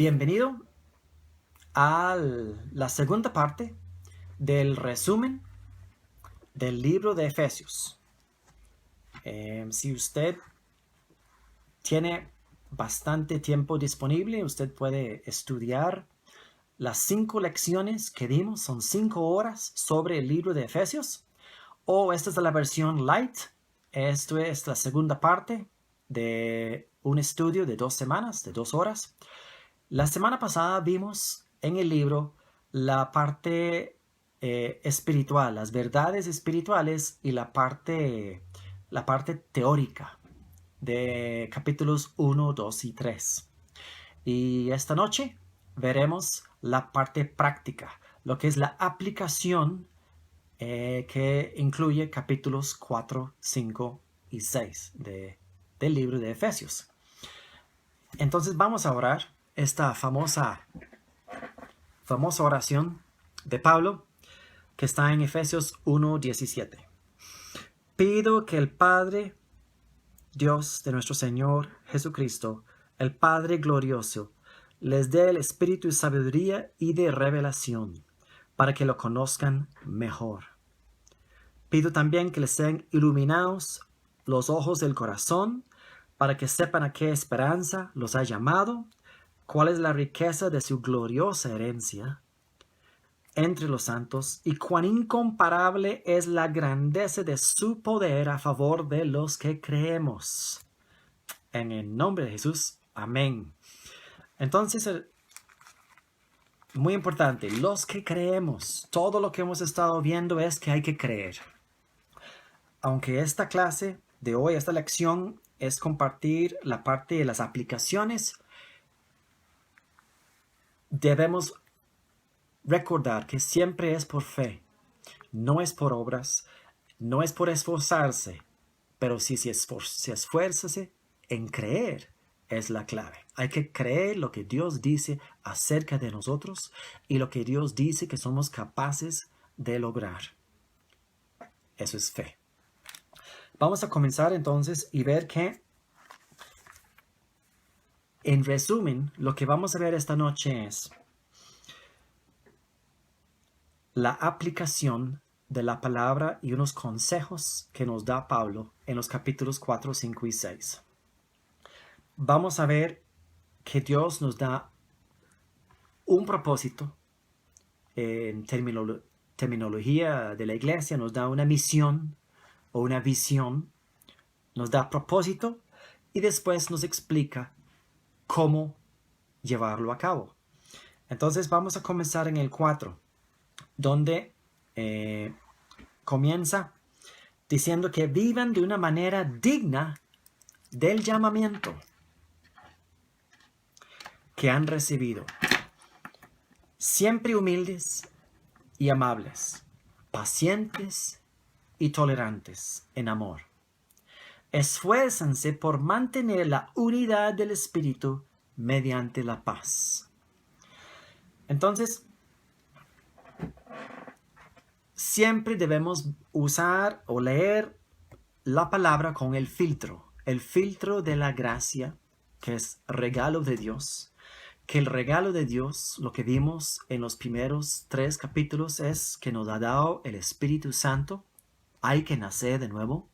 Bienvenido a la segunda parte del resumen del libro de Efesios. Si usted tiene bastante tiempo disponible, usted puede estudiar las 5 lecciones que dimos, son 5 horas sobre el libro de Efesios, o esta es la versión light. Esto es la segunda parte de un estudio de 2 semanas, de 2 horas. La semana pasada vimos en el libro la parte espiritual, las verdades espirituales y la parte teórica de capítulos 1, 2 y 3. Y esta noche veremos la parte práctica, lo que es la aplicación que incluye capítulos 4, 5 y 6 del libro de Efesios. Entonces vamos a orar esta famosa oración de Pablo que está en Efesios 1:17. Pido que el Padre, Dios de nuestro Señor Jesucristo, el Padre glorioso, les dé el espíritu de sabiduría y de revelación, para que lo conozcan mejor. Pido también que les sean iluminados los ojos del corazón, para que sepan a qué esperanza los ha llamado, cuál es la riqueza de su gloriosa herencia entre los santos, y cuán incomparable es la grandeza de su poder a favor de los que creemos. En el nombre de Jesús, amén. Entonces, muy importante, los que creemos, todo lo que hemos estado viendo es que hay que creer. Aunque esta clase de hoy, esta lección, es compartir la parte de las aplicaciones, debemos recordar que siempre es por fe, no es por obras, no es por esforzarse, pero si se esfuérzase en creer es la clave. Hay que creer lo que Dios dice acerca de nosotros y lo que Dios dice que somos capaces de lograr. Eso es fe. Vamos a comenzar entonces y ver que, en resumen, lo que vamos a ver esta noche es la aplicación de la palabra y unos consejos que nos da Pablo en los capítulos 4, 5 y 6. Vamos a ver que Dios nos da un propósito. En terminología de la iglesia nos da una misión o una visión, nos da propósito y después nos explica cómo llevarlo a cabo. Entonces vamos a comenzar en el 4, donde comienza diciendo que vivan de una manera digna del llamamiento que han recibido, siempre humildes y amables, pacientes y tolerantes en amor. Esfuérzanse por mantener la unidad del Espíritu mediante la paz. Entonces, siempre debemos usar o leer la palabra con el filtro de la gracia, que es regalo de Dios. Que el regalo de Dios, lo que vimos en los primeros 3 capítulos, es que nos ha dado el Espíritu Santo. Hay que nacer de nuevo.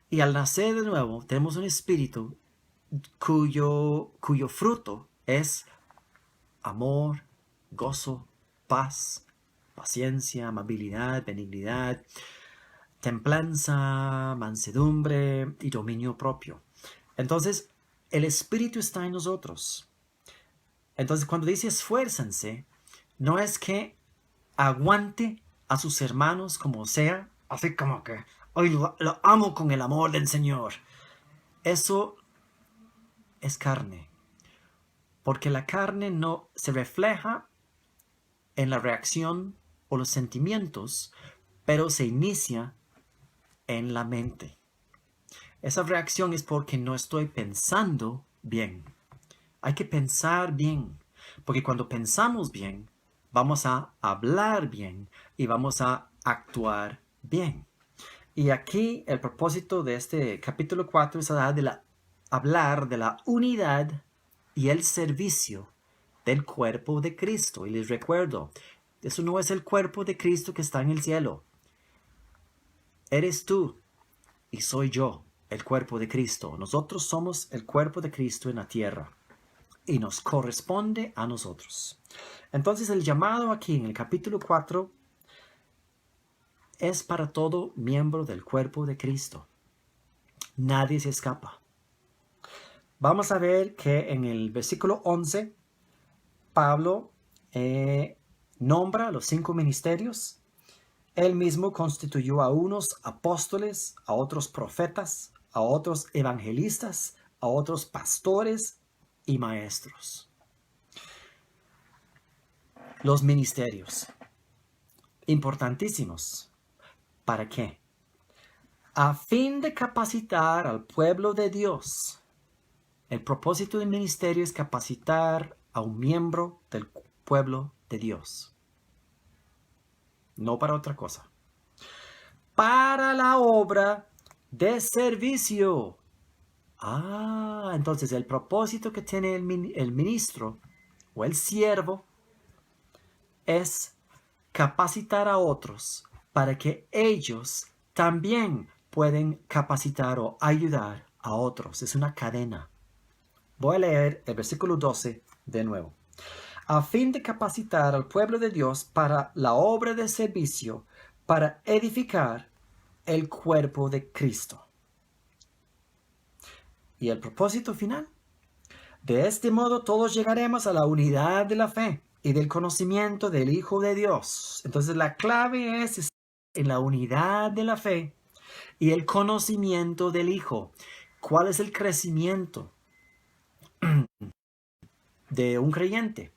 Y al nacer de nuevo, tenemos un espíritu cuyo fruto es amor, gozo, paz, paciencia, amabilidad, benignidad, templanza, mansedumbre y dominio propio. Entonces, el Espíritu está en nosotros. Entonces, cuando dice esfuérzanse, no es que aguante a sus hermanos como sea, así como que hoy lo amo con el amor del Señor. Eso es carne. Porque la carne no se refleja en la reacción o los sentimientos, pero se inicia en la mente. Esa reacción es porque no estoy pensando bien. Hay que pensar bien, porque cuando pensamos bien, vamos a hablar bien y vamos a actuar bien. Y aquí el propósito de este capítulo 4 es hablar de la unidad y el servicio del cuerpo de Cristo. Y les recuerdo, eso no es el cuerpo de Cristo que está en el cielo. Eres tú y soy yo, el cuerpo de Cristo. Nosotros somos el cuerpo de Cristo en la tierra y nos corresponde a nosotros. Entonces el llamado aquí en el capítulo 4 es para todo miembro del cuerpo de Cristo. Nadie se escapa. Vamos a ver que en el versículo 11, Pablo nombra los 5 ministerios. Él mismo constituyó a unos apóstoles, a otros profetas, a otros evangelistas, a otros pastores y maestros. Los ministerios, importantísimos. ¿Para qué? A fin de capacitar al pueblo de Dios. El propósito del ministerio es capacitar a un miembro del pueblo de Dios. No para otra cosa. Para la obra de servicio. Entonces el propósito que tiene el ministro o el siervo es capacitar a otros para que ellos también pueden capacitar o ayudar a otros. Es una cadena. Voy a leer el versículo 12 de nuevo. A fin de capacitar al pueblo de Dios para la obra de servicio, para edificar el cuerpo de Cristo. ¿Y el propósito final? De este modo todos llegaremos a la unidad de la fe y del conocimiento del Hijo de Dios. Entonces la clave es en la unidad de la fe y el conocimiento del Hijo. ¿Cuál es el crecimiento de un creyente?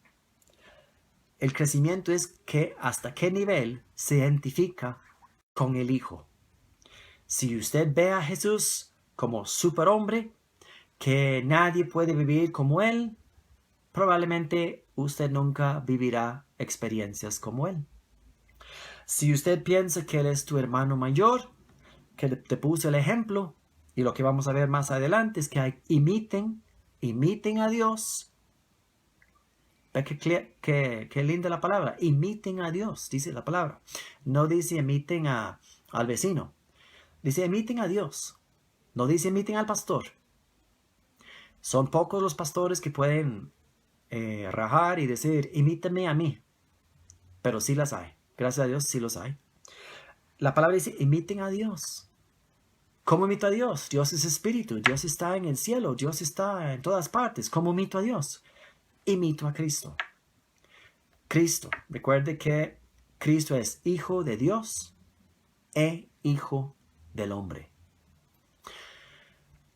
El crecimiento es que hasta qué nivel se identifica con el Hijo. Si usted ve a Jesús como superhombre, que nadie puede vivir como Él, probablemente usted nunca vivirá experiencias como Él. Si usted piensa que Él es tu hermano mayor, que te puse el ejemplo, y lo que vamos a ver más adelante es que imiten a Dios. ¿Ve qué linda la palabra? Imiten a Dios, dice la palabra. No dice imiten al vecino. Dice imiten a Dios. No dice imiten al pastor. Son pocos los pastores que pueden rajar y decir imítame a mí. Pero sí las hay. Gracias a Dios sí los hay. La palabra dice imiten a Dios. ¿Cómo imito a Dios? Dios es espíritu. Dios está en el cielo. Dios está en todas partes. ¿Cómo imito a Dios? Imito a Cristo. Cristo. Recuerde que Cristo es Hijo de Dios e Hijo del hombre.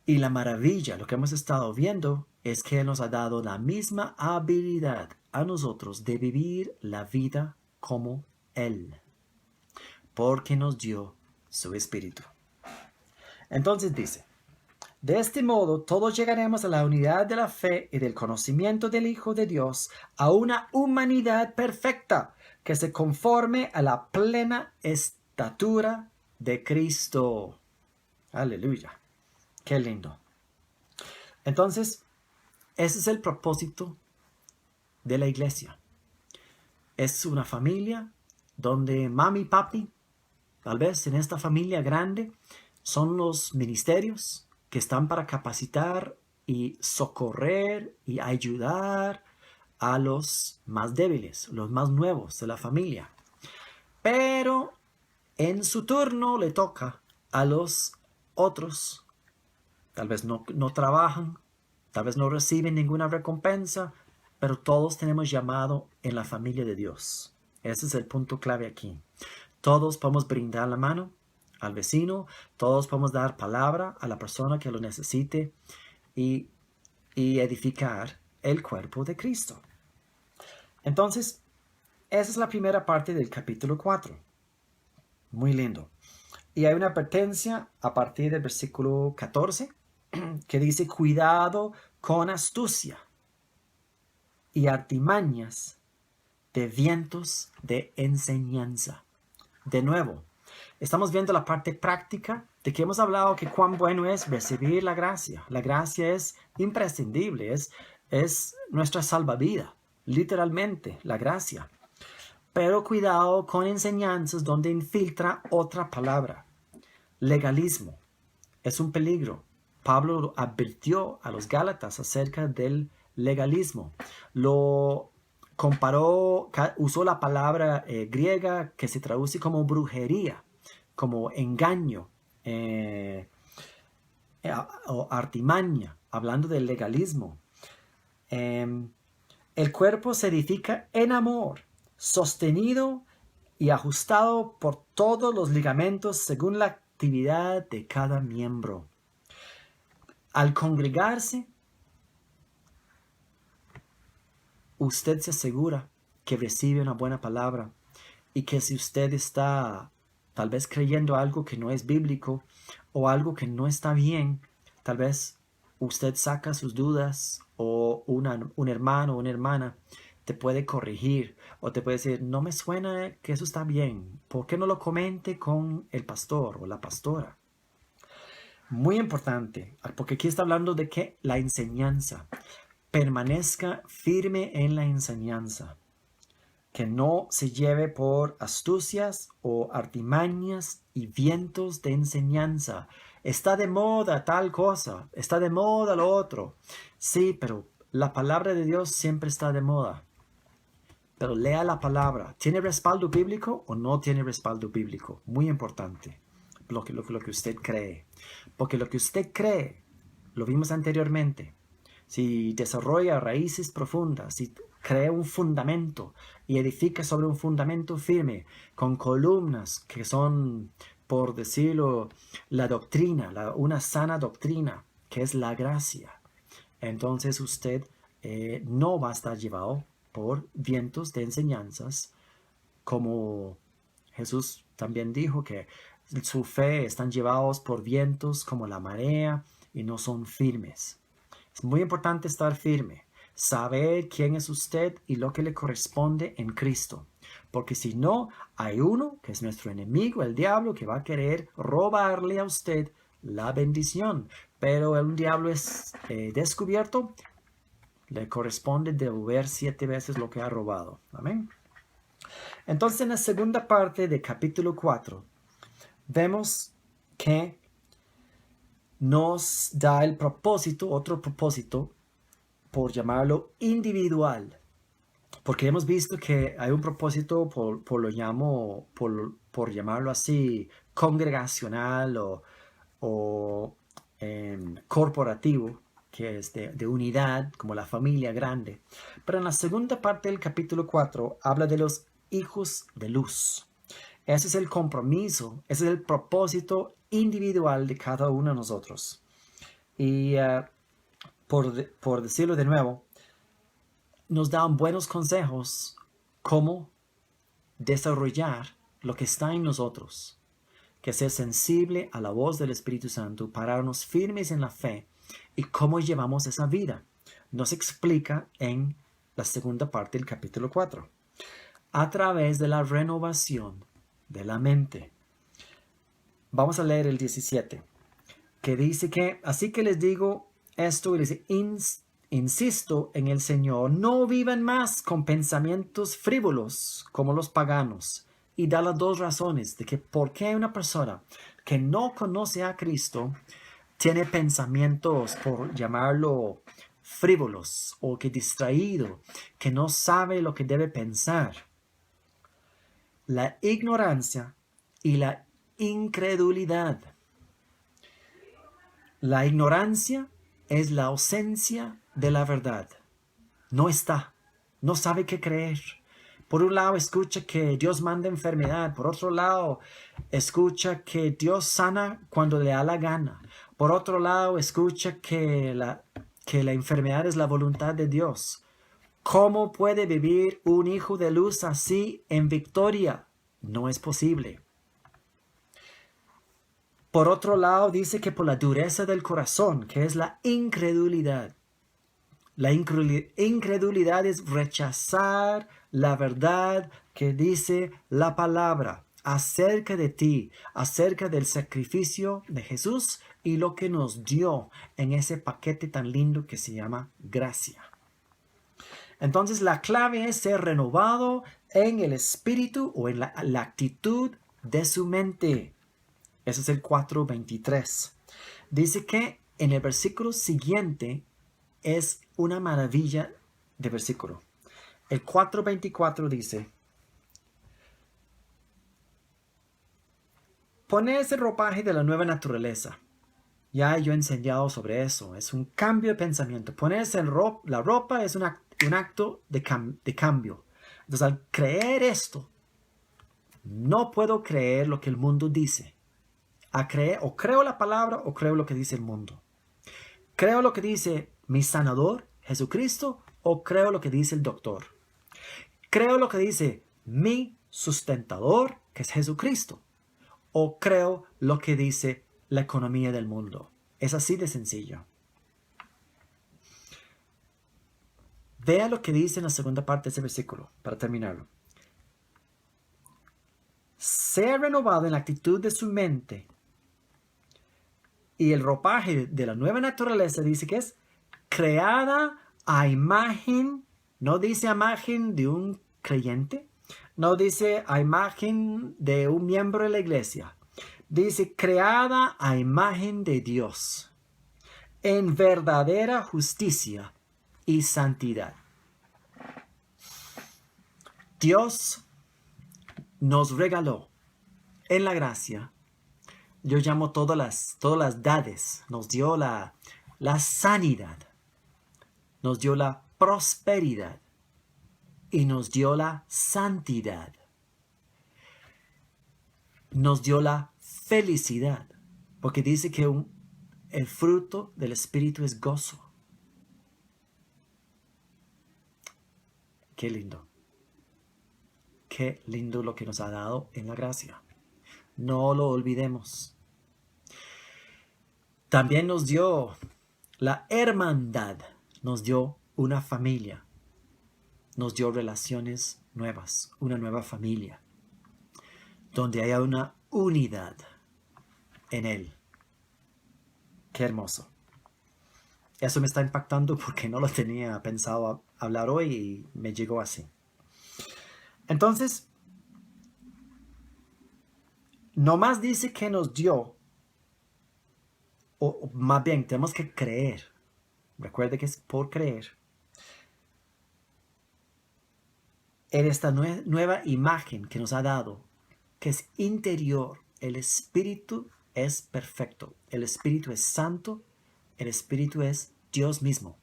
Y la maravilla, lo que hemos estado viendo, es que Él nos ha dado la misma habilidad a nosotros de vivir la vida como Él. Porque nos dio su Espíritu. Entonces dice, de este modo todos llegaremos a la unidad de la fe y del conocimiento del Hijo de Dios, a una humanidad perfecta que se conforme a la plena estatura de Cristo. Aleluya. Qué lindo. Entonces, ese es el propósito de la iglesia. Es una familia donde mami y papi, tal vez en esta familia grande, son los ministerios que están para capacitar y socorrer y ayudar a los más débiles, los más nuevos de la familia. Pero en su turno le toca a los otros. Tal vez no trabajan, tal vez no reciben ninguna recompensa, pero todos tenemos llamado en la familia de Dios. Ese es el punto clave aquí. Todos podemos brindar la mano al vecino, todos podemos dar palabra a la persona que lo necesite y edificar el cuerpo de Cristo. Entonces, esa es la primera parte del capítulo 4. Muy lindo. Y hay una advertencia a partir del versículo 14 que dice, cuidado con astucia y artimañas de vientos de enseñanza. De nuevo, estamos viendo la parte práctica de que hemos hablado que cuán bueno es recibir la gracia. La gracia es imprescindible, es nuestra salvavidas. literalmente, la gracia. Pero cuidado con enseñanzas donde infiltra otra palabra. Legalismo es un peligro. Pablo advirtió a los Gálatas acerca del legalismo. Lo comparó, usó la palabra griega que se traduce como brujería, como engaño o artimaña, hablando del legalismo. El cuerpo se edifica en amor, sostenido y ajustado por todos los ligamentos según la actividad de cada miembro. Al congregarse, usted se asegura que recibe una buena palabra y que si usted está tal vez creyendo algo que no es bíblico o algo que no está bien, tal vez usted saca sus dudas o un hermano o una hermana te puede corregir o te puede decir, no me suena que eso está bien, ¿por qué no lo comente con el pastor o la pastora? Muy importante, porque aquí está hablando de que la enseñanza, permanezca firme en la enseñanza, que no se lleve por astucias o artimañas y vientos de enseñanza. Está de moda tal cosa, está de moda lo otro. Sí, pero la palabra de Dios siempre está de moda. Pero lea la palabra. ¿Tiene respaldo bíblico o no tiene respaldo bíblico? Muy importante lo que usted cree. Porque lo que usted cree, lo vimos anteriormente, si desarrolla raíces profundas, si crea un fundamento y edifica sobre un fundamento firme, con columnas que son, por decirlo, la doctrina, una sana doctrina, que es la gracia, entonces usted no va a estar llevado por vientos de enseñanzas, como Jesús también dijo que su fe están llevados por vientos como la marea y no son firmes. Es muy importante estar firme, saber quién es usted y lo que le corresponde en Cristo. Porque si no, hay uno que es nuestro enemigo, el diablo, que va a querer robarle a usted la bendición. Pero un diablo es descubierto, le corresponde devolver 7 veces lo que ha robado. Amén. Entonces, en la segunda parte de capítulo 4, vemos que nos da el propósito, otro propósito, por llamarlo individual. Porque hemos visto que hay un propósito, por llamarlo así, congregacional o corporativo, que es de unidad, como la familia grande. Pero en la segunda parte del capítulo 4 habla de los hijos de luz. Ese es el compromiso, ese es el propósito individual de cada uno de nosotros. Y por decirlo de nuevo, nos dan buenos consejos cómo desarrollar lo que está en nosotros, que ser sensible a la voz del Espíritu Santo, pararnos firmes en la fe y cómo llevamos esa vida. Nos explica en la segunda parte del capítulo 4, a través de la renovación de la mente. Vamos a leer el 17, que dice que, así que les digo esto, y les dice, insisto en el Señor, no vivan más con pensamientos frívolos como los paganos. Y da las 2 razones de que por qué una persona que no conoce a Cristo tiene pensamientos, por llamarlo, frívolos o que distraído, que no sabe lo que debe pensar. La ignorancia y la incredulidad. La ignorancia es la ausencia de la verdad. No está, no sabe qué creer. Por un lado escucha que Dios manda enfermedad, por otro lado escucha que Dios sana cuando le da la gana. Por otro lado escucha que la enfermedad es la voluntad de Dios. ¿Cómo puede vivir un hijo de luz así en victoria? No es posible. Por otro lado, dice que por la dureza del corazón, que es la incredulidad. La incredulidad es rechazar la verdad que dice la palabra acerca de ti, acerca del sacrificio de Jesús y lo que nos dio en ese paquete tan lindo que se llama gracia. Entonces la clave es ser renovado en el espíritu o en la actitud de su mente. Ese es el 4:23. Dice que en el versículo siguiente es una maravilla de versículo. El 4:24 dice: ponerse el ropaje de la nueva naturaleza. Ya yo he enseñado sobre eso. Es un cambio de pensamiento. Ponerse la ropa es un acto de cambio. Entonces, al creer esto, no puedo creer lo que el mundo dice. O creo la palabra o creo lo que dice el mundo. Creo lo que dice mi sanador, Jesucristo, o creo lo que dice el doctor. Creo lo que dice mi sustentador, que es Jesucristo, o creo lo que dice la economía del mundo. Es así de sencillo. Vea lo que dice en la segunda parte de ese versículo, para terminarlo. Sea renovado en la actitud de su mente. Y el ropaje de la nueva naturaleza dice que es creada a imagen, no dice a imagen de un creyente, no dice a imagen de un miembro de la iglesia. Dice creada a imagen de Dios, en verdadera justicia y santidad. Dios nos regaló en la gracia, yo llamo todas las dades, nos dio la sanidad, nos dio la prosperidad y nos dio la santidad. Nos dio la felicidad, porque dice que el fruto del Espíritu es gozo. Qué lindo. Qué lindo lo que nos ha dado en la gracia. No lo olvidemos. También nos dio la hermandad, nos dio una familia, nos dio relaciones nuevas, una nueva familia, donde haya una unidad en Él. Qué hermoso. Eso me está impactando porque no lo tenía pensado hablar hoy y me llegó así. Entonces, nomás dice que nos dio, o más bien tenemos que creer. Recuerde que es por creer en esta nueva imagen que nos ha dado, que es interior. El Espíritu es perfecto, el Espíritu es santo, el Espíritu es Dios mismo.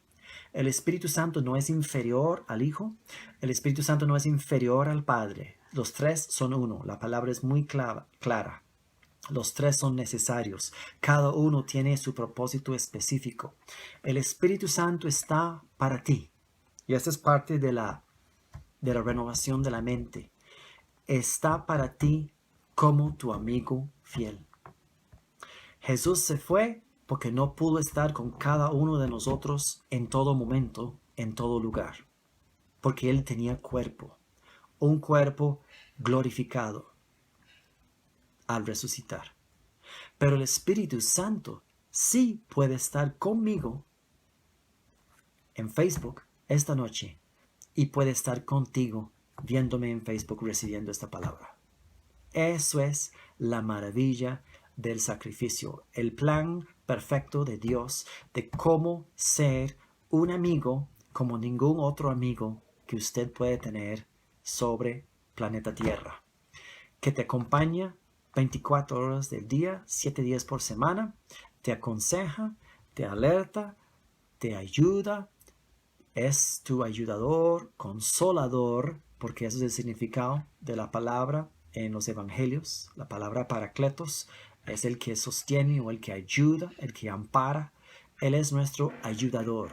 El Espíritu Santo no es inferior al Hijo, el Espíritu Santo no es inferior al Padre. Los tres son uno, la palabra es muy clara. Los tres son necesarios, cada uno tiene su propósito específico. El Espíritu Santo está para ti, y esta es parte de la renovación de la mente. Está para ti como tu amigo fiel. Jesús se fue porque no pudo estar con cada uno de nosotros en todo momento, en todo lugar. Porque Él tenía cuerpo, un cuerpo glorificado al resucitar. Pero el Espíritu Santo sí puede estar conmigo en Facebook esta noche y puede estar contigo viéndome en Facebook recibiendo esta palabra. Eso es la maravilla del sacrificio, el plan perfecto de Dios de cómo ser un amigo como ningún otro amigo que usted puede tener sobre planeta Tierra, que te acompaña 24 horas del día, 7 días por semana, te aconseja, te alerta, te ayuda, es tu ayudador, consolador, porque ese es el significado de la palabra en los evangelios. La palabra paracletos es el que sostiene o el que ayuda, el que ampara. Él es nuestro ayudador.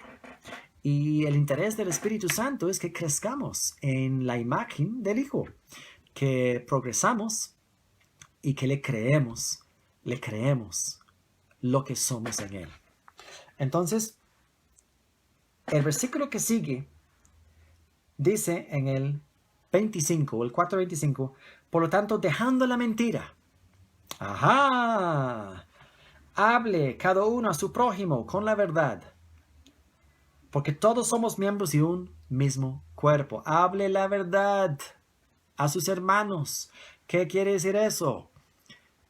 Y el interés del Espíritu Santo es que crezcamos en la imagen del Hijo, que progresamos y que le creemos lo que somos en Él. Entonces, el versículo que sigue dice en el 25, el 4:25, por lo tanto, dejando la mentira. ¡Ajá! Hable cada uno a su prójimo con la verdad. Porque todos somos miembros de un mismo cuerpo. Hable la verdad a sus hermanos. ¿Qué quiere decir eso?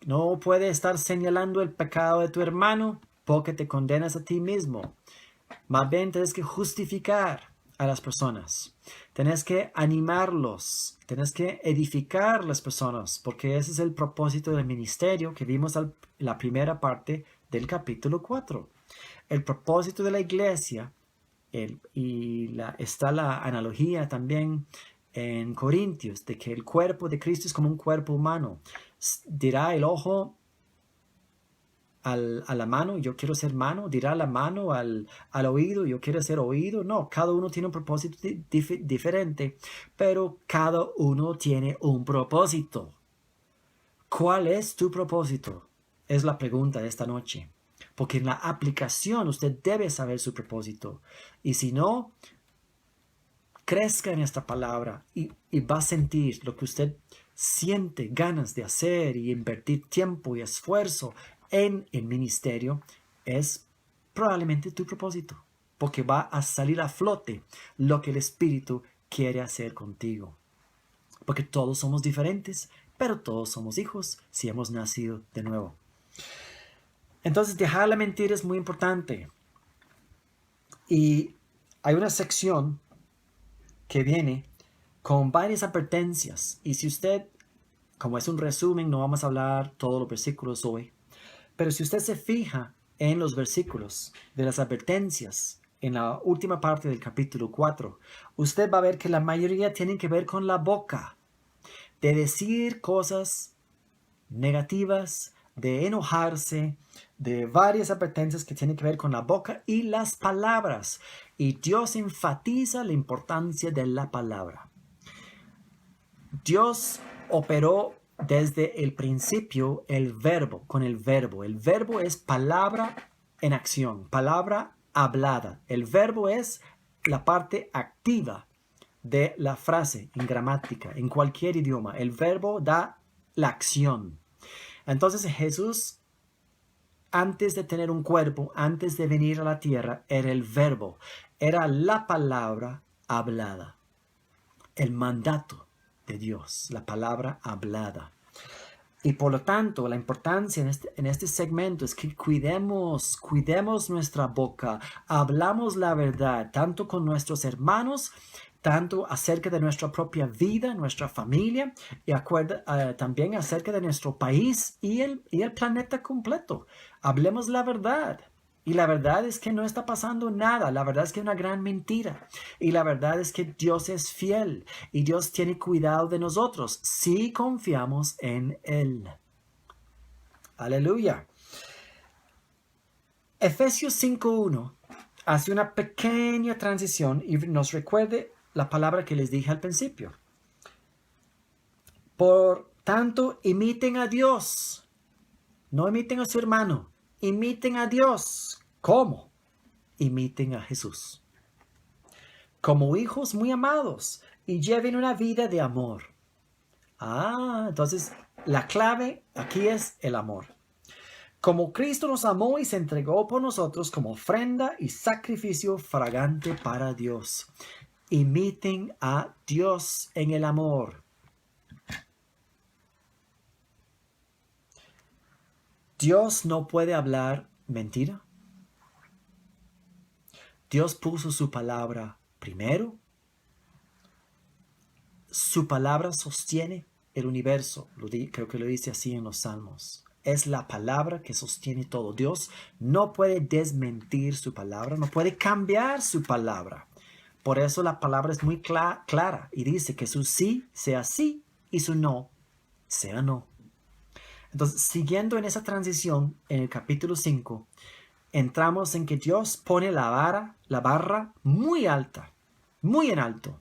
No puede estar señalando el pecado de tu hermano porque te condenas a ti mismo. Más bien tienes que justificar a las personas. Tienes que animarlos. Tienes que edificar las personas. Porque ese es el propósito del ministerio que vimos en la primera parte del capítulo 4. El propósito de la iglesia, está la analogía también en Corintios, de que el cuerpo de Cristo es como un cuerpo humano. Dirá el ojo a la mano, yo quiero ser mano. Dirá la mano al oído, yo quiero ser oído. No, cada uno tiene un propósito diferente, pero cada uno tiene un propósito. ¿Cuál es tu propósito? Es la pregunta de esta noche. Porque en la aplicación usted debe saber su propósito. Y si no, crezca en esta palabra y va a sentir lo que usted siente ganas de hacer y invertir tiempo y esfuerzo en el ministerio. Es probablemente tu propósito. Porque va a salir a flote lo que el Espíritu quiere hacer contigo. Porque todos somos diferentes, pero todos somos hijos si hemos nacido de nuevo. Entonces, dejar la mentira es muy importante. Y hay una sección que viene con varias advertencias. Y si usted, como es un resumen, no vamos a hablar todos los versículos hoy. Pero si usted se fija en los versículos de las advertencias en la última parte del capítulo 4, usted va a ver que la mayoría tienen que ver con la boca. De decir cosas negativas, de enojarse, de varias advertencias que tienen que ver con la boca y las palabras. Y Dios enfatiza la importancia de la palabra. Dios operó desde el principio con el verbo. El verbo es palabra en acción, palabra hablada. El verbo es la parte activa de la frase en gramática, en cualquier idioma. El verbo da la acción. Entonces Jesús, antes de tener un cuerpo, antes de venir a la tierra, era el verbo, era la palabra hablada, el mandato de Dios, la palabra hablada. Y por lo tanto, la importancia en este segmento es que cuidemos nuestra boca, hablamos la verdad, tanto con nuestros hermanos, tanto acerca de nuestra propia vida, nuestra familia, y también acerca de nuestro país y el planeta completo. Hablemos la verdad. Y la verdad es que no está pasando nada. La verdad es que es una gran mentira. Y la verdad es que Dios es fiel. Y Dios tiene cuidado de nosotros si confiamos en Él. Aleluya. Efesios 5:1 hace una pequeña transición y nos recuerde la palabra que les dije al principio. Por tanto, imiten a Dios. No imiten a su hermano. Imiten a Dios. ¿Cómo? Imiten a Jesús. Como hijos muy amados y lleven una vida de amor. Entonces la clave aquí es el amor. Como Cristo nos amó y se entregó por nosotros como ofrenda y sacrificio fragante para Dios. Imiten a Dios en el amor. Dios no puede hablar mentira. Dios puso su palabra primero. Su palabra sostiene el universo. Creo que lo dice así en los Salmos. Es la palabra que sostiene todo. Dios no puede desmentir su palabra, no puede cambiar su palabra. Por eso la palabra es muy clara y dice que su sí sea sí y su no sea no. Entonces, siguiendo en esa transición, en el capítulo 5, entramos en que Dios pone la barra muy alta, muy en alto.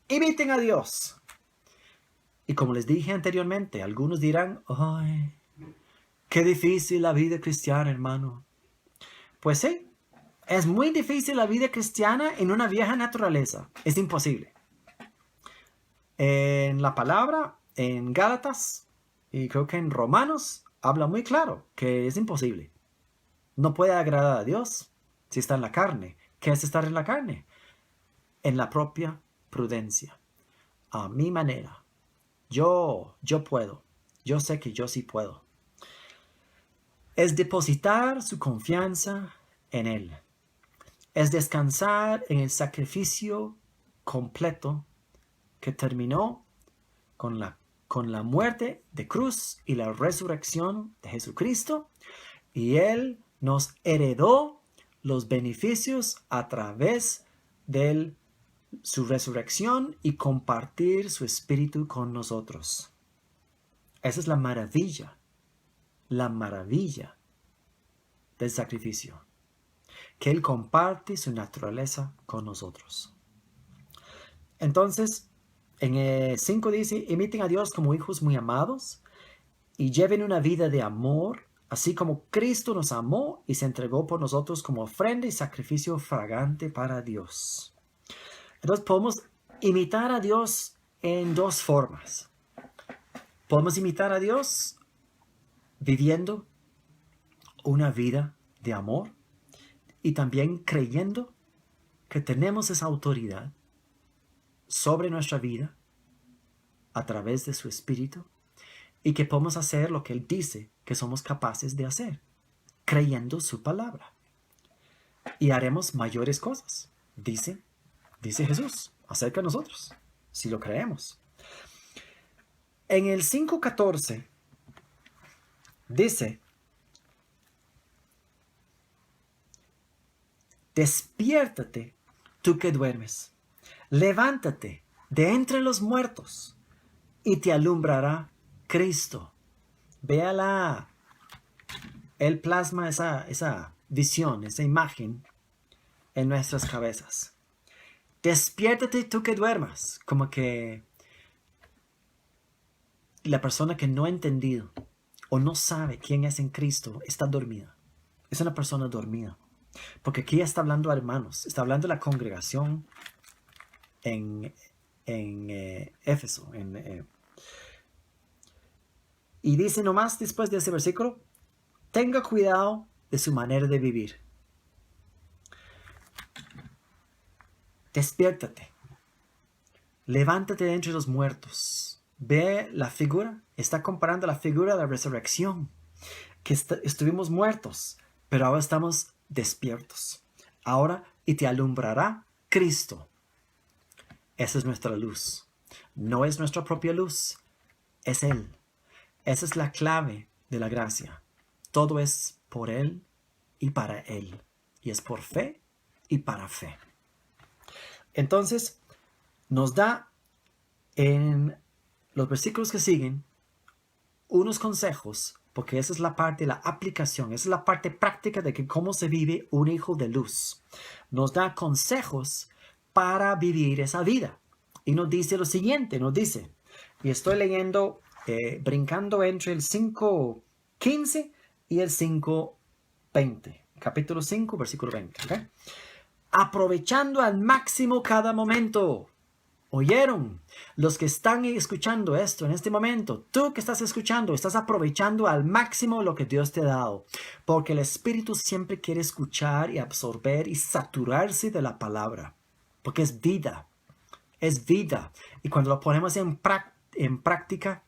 Imiten a Dios. Y como les dije anteriormente, algunos dirán, ¡ay, qué difícil la vida cristiana, hermano! Pues sí, es muy difícil la vida cristiana en una vieja naturaleza. Es imposible. En la palabra, en Gálatas, y creo que en Romanos, habla muy claro que es imposible. No puede agradar a Dios si está en la carne. ¿Qué es estar en la carne? En la propia prudencia. A mi manera. Yo puedo. Yo sé que yo sí puedo. Es depositar su confianza en Él. Es descansar en el sacrificio completo que terminó con la muerte de cruz y la resurrección de Jesucristo. Y Él nos heredó los beneficios a través de su resurrección y compartir su espíritu con nosotros. Esa es la maravilla del sacrificio, que Él comparte su naturaleza con nosotros. Entonces, en el 5 dice, imiten a Dios como hijos muy amados y lleven una vida de amor, así como Cristo nos amó y se entregó por nosotros como ofrenda y sacrificio fragante para Dios. Entonces podemos imitar a Dios en dos formas. Podemos imitar a Dios viviendo una vida de amor y también creyendo que tenemos esa autoridad sobre nuestra vida a través de su Espíritu y que podemos hacer lo que Él dice que somos capaces de hacer, creyendo su palabra. Y haremos mayores cosas, dice Jesús, acerca de nosotros, si lo creemos. En el 5:14 dice, despiértate tú que duermes, levántate de entre los muertos y te alumbrará Cristo. Véala. Él plasma esa visión, esa imagen en nuestras cabezas. Despiértate tú que duermas, como que la persona que no ha entendido o no sabe quién es en Cristo está dormida. Es una persona dormida. Porque aquí está hablando a hermanos, está hablando a la congregación en Éfeso. Y dice nomás después de ese versículo, tenga cuidado de su manera de vivir. Despiértate. Levántate de entre los muertos. Ve la figura. Está comparando la figura de la resurrección. Que estuvimos muertos, pero ahora estamos despiertos. Ahora, y te alumbrará Cristo. Esa es nuestra luz. No es nuestra propia luz. Es Él. Esa es la clave de la gracia. Todo es por Él y para Él. Y es por fe y para fe. Entonces, nos da en los versículos que siguen unos consejos, porque esa es la parte de la aplicación, esa es la parte práctica de que cómo se vive un hijo de luz. Nos da consejos para vivir esa vida. Y nos dice lo siguiente, nos dice, y estoy leyendo, brincando entre el 5:15 y el 5:20. Capítulo 5, versículo 20. ¿Okay? Aprovechando al máximo cada momento. ¿Oyeron? Los que están escuchando esto en este momento, tú que estás escuchando, estás aprovechando al máximo lo que Dios te ha dado. Porque el Espíritu siempre quiere escuchar y absorber y saturarse de la palabra. Porque es vida. Es vida. Y cuando lo ponemos en práctica,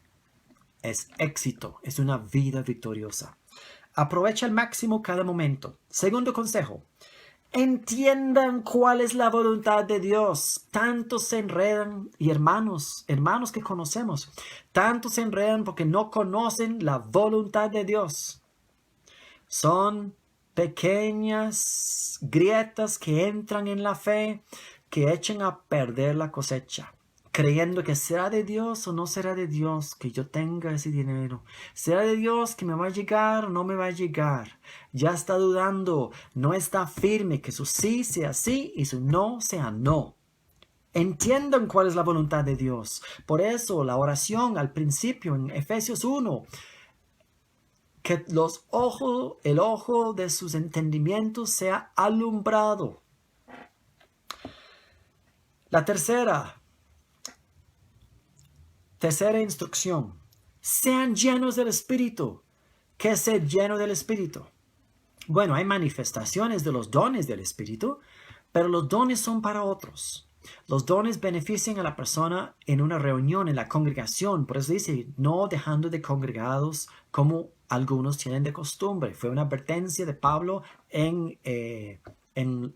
es éxito. Es una vida victoriosa. Aprovecha al máximo cada momento. Segundo consejo. Entiendan cuál es la voluntad de Dios. Tantos se enredan, y hermanos que conocemos, tantos se enredan porque no conocen la voluntad de Dios. Son pequeñas grietas que entran en la fe, que echan a perder la cosecha, creyendo que será de Dios o no será de Dios que yo tenga ese dinero. ¿Será de Dios que me va a llegar o no me va a llegar? Ya está dudando, no está firme que su sí sea sí y su no sea no. Entiendan cuál es la voluntad de Dios. Por eso la oración al principio en Efesios 1, que el ojo de sus entendimientos sea alumbrado. La tercera instrucción. Sean llenos del Espíritu. ¿Qué es ser lleno del Espíritu? Bueno, hay manifestaciones de los dones del Espíritu, Pero los dones son para otros. Los dones benefician a la persona en una reunión, en la congregación. Por eso dice, no dejando de congregados como algunos tienen de costumbre. Fue una advertencia de Pablo en el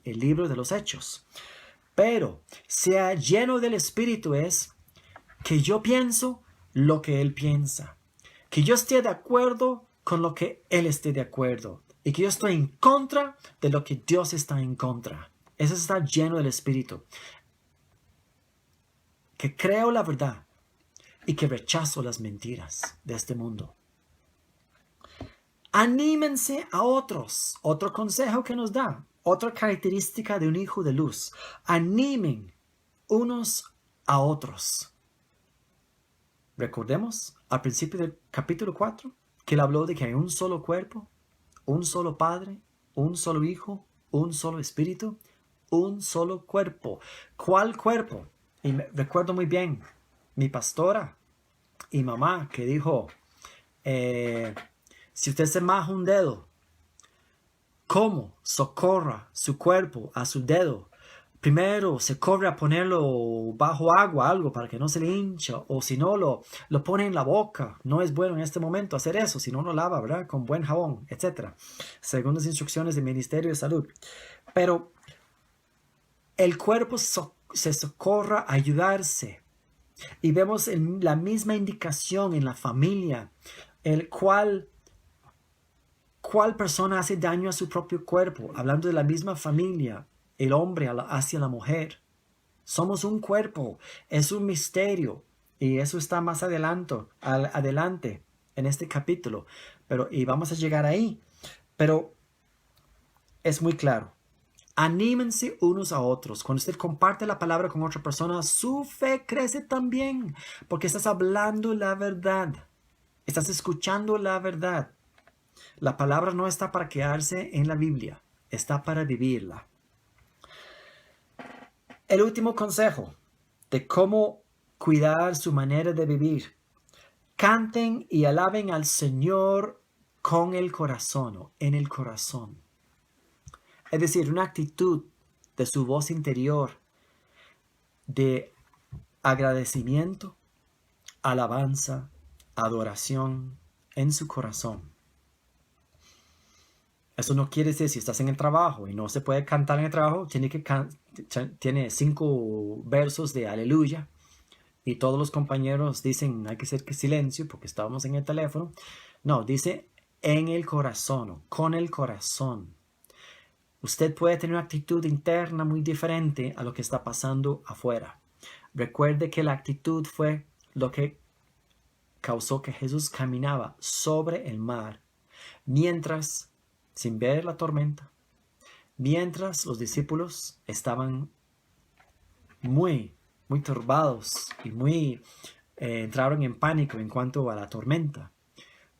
libro de los Hechos. Pero sea lleno del Espíritu es que yo pienso lo que Él piensa. Que yo esté de acuerdo con lo que Él esté de acuerdo. Y que yo estoy en contra de lo que Dios está en contra. Eso es estar lleno del Espíritu. Que creo la verdad y que rechazo las mentiras de este mundo. Anímense a otros. Otro consejo que nos da. Otra característica de un hijo de luz. Animen unos a otros. Recordemos al principio del capítulo 4 que él habló de que hay un solo cuerpo, un solo Padre, un solo Hijo, un solo Espíritu, un solo cuerpo. ¿Cuál cuerpo? Y recuerdo muy bien mi pastora y mamá que dijo, si usted se maja un dedo, ¿cómo socorra su cuerpo a su dedo? Primero se corre a ponerlo bajo agua, algo para que no se le hincha, o si no lo pone en la boca. No es bueno en este momento hacer eso, si no lo lava, ¿verdad? Con buen jabón, etc. Según las instrucciones del Ministerio de Salud. Pero el cuerpo se socorra a ayudarse. Y vemos la misma indicación en la familia, el cual persona hace daño a su propio cuerpo, hablando de la misma familia, el hombre hacia la mujer. Somos un cuerpo, es un misterio, y eso está más adelante en este capítulo, y vamos a llegar ahí, pero es muy claro. Anímense unos a otros. Cuando usted comparte la palabra con otra persona, su fe crece también, porque estás hablando la verdad, estás escuchando la verdad. La palabra no está para quedarse en la Biblia, está para vivirla. El último consejo de cómo cuidar su manera de vivir. Canten y alaben al Señor con el corazón o en el corazón. Es decir, una actitud de su voz interior de agradecimiento, alabanza, adoración en su corazón. Eso no quiere decir si estás en el trabajo y no se puede cantar en el trabajo, tiene 5 versos de aleluya y todos los compañeros dicen hay que hacer silencio porque estábamos en el teléfono. No, dice en el corazón o con el corazón. Usted puede tener una actitud interna muy diferente a lo que está pasando afuera. Recuerde que la actitud fue lo que causó que Jesús caminaba sobre el mar mientras, sin ver la tormenta, mientras los discípulos estaban muy turbados y entraron en pánico en cuanto a la tormenta,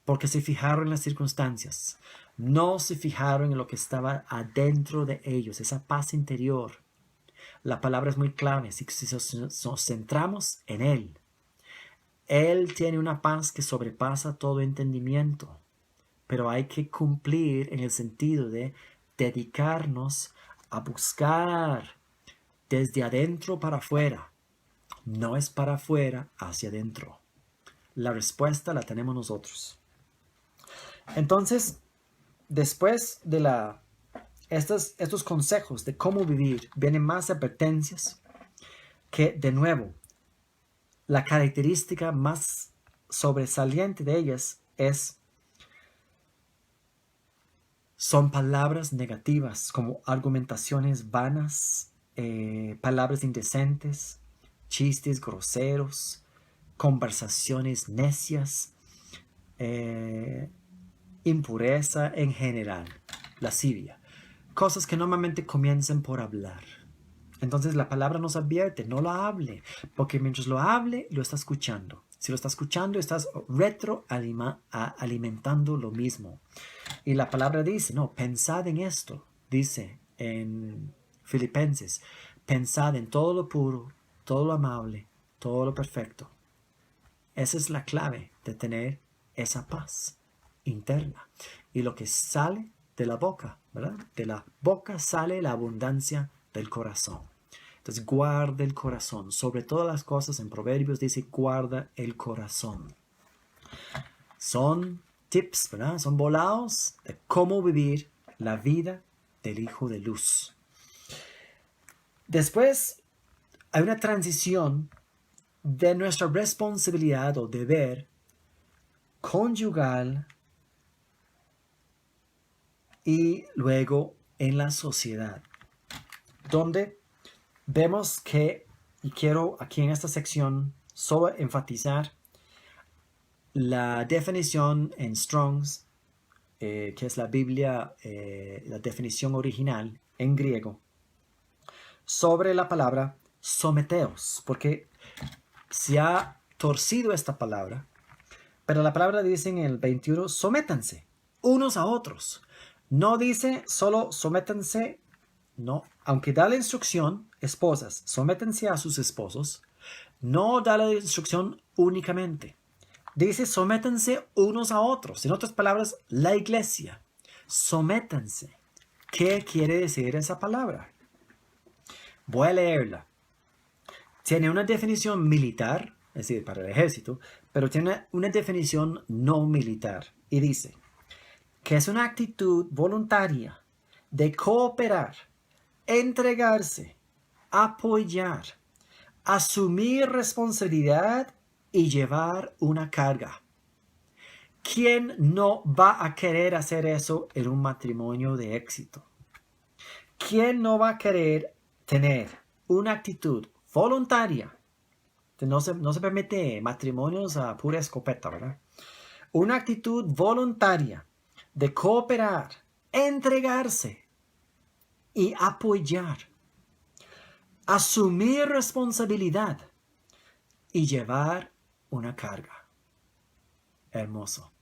porque se fijaron en las circunstancias, no se fijaron en lo que estaba adentro de ellos, esa paz interior. La palabra es muy clave, si nos centramos en Él. Él tiene una paz que sobrepasa todo entendimiento, pero hay que cumplir en el sentido de dedicarnos a buscar desde adentro para afuera. No es para afuera hacia adentro. La respuesta la tenemos nosotros. Entonces, después de estos consejos de cómo vivir, vienen más advertencias que, de nuevo, la característica más sobresaliente de ellas son palabras negativas como argumentaciones vanas, palabras indecentes, chistes groseros, conversaciones necias, impureza en general, lascivia, cosas que normalmente comienzan por hablar. Entonces la palabra nos advierte, no lo hable, porque mientras lo hable, lo está escuchando. Si lo está escuchando, estás retroalimentando lo mismo. Y la palabra dice, no, pensad en esto, dice en Filipenses, pensad en todo lo puro, todo lo amable, todo lo perfecto. Esa es la clave de tener esa paz interna. Y lo que sale de la boca, ¿verdad? De la boca sale la abundancia del corazón. Entonces, guarda el corazón. Sobre todas las cosas, en Proverbios dice, guarda el corazón. Son tips, ¿verdad? Son volados de cómo vivir la vida del hijo de luz. Después, hay una transición de nuestra responsabilidad o deber conyugal y luego en la sociedad, donde vemos que, y quiero aquí en esta sección solo enfatizar la definición en Strong's, que es la Biblia, la definición original en griego, sobre la palabra someteos, porque se ha torcido esta palabra, pero la palabra dice en el 21, sométanse unos a otros. No dice solo sométanse, no, aunque da la instrucción, esposas, sométanse a sus esposos, no da la instrucción únicamente. Dice sométanse unos a otros. En otras palabras, la iglesia, sométanse. ¿Qué quiere decir esa palabra? Voy a leerla. Tiene una definición militar, es decir, para el ejército, pero tiene una definición no militar. Y dice que es una actitud voluntaria de cooperar, entregarse, apoyar, asumir responsabilidad y llevar una carga. ¿Quién no va a querer hacer eso en un matrimonio de éxito? ¿Quién no va a querer tener una actitud voluntaria? No se permite matrimonios a pura escopeta, ¿verdad? Una actitud voluntaria de cooperar, entregarse y apoyar, asumir responsabilidad y llevar una carga. Hermoso.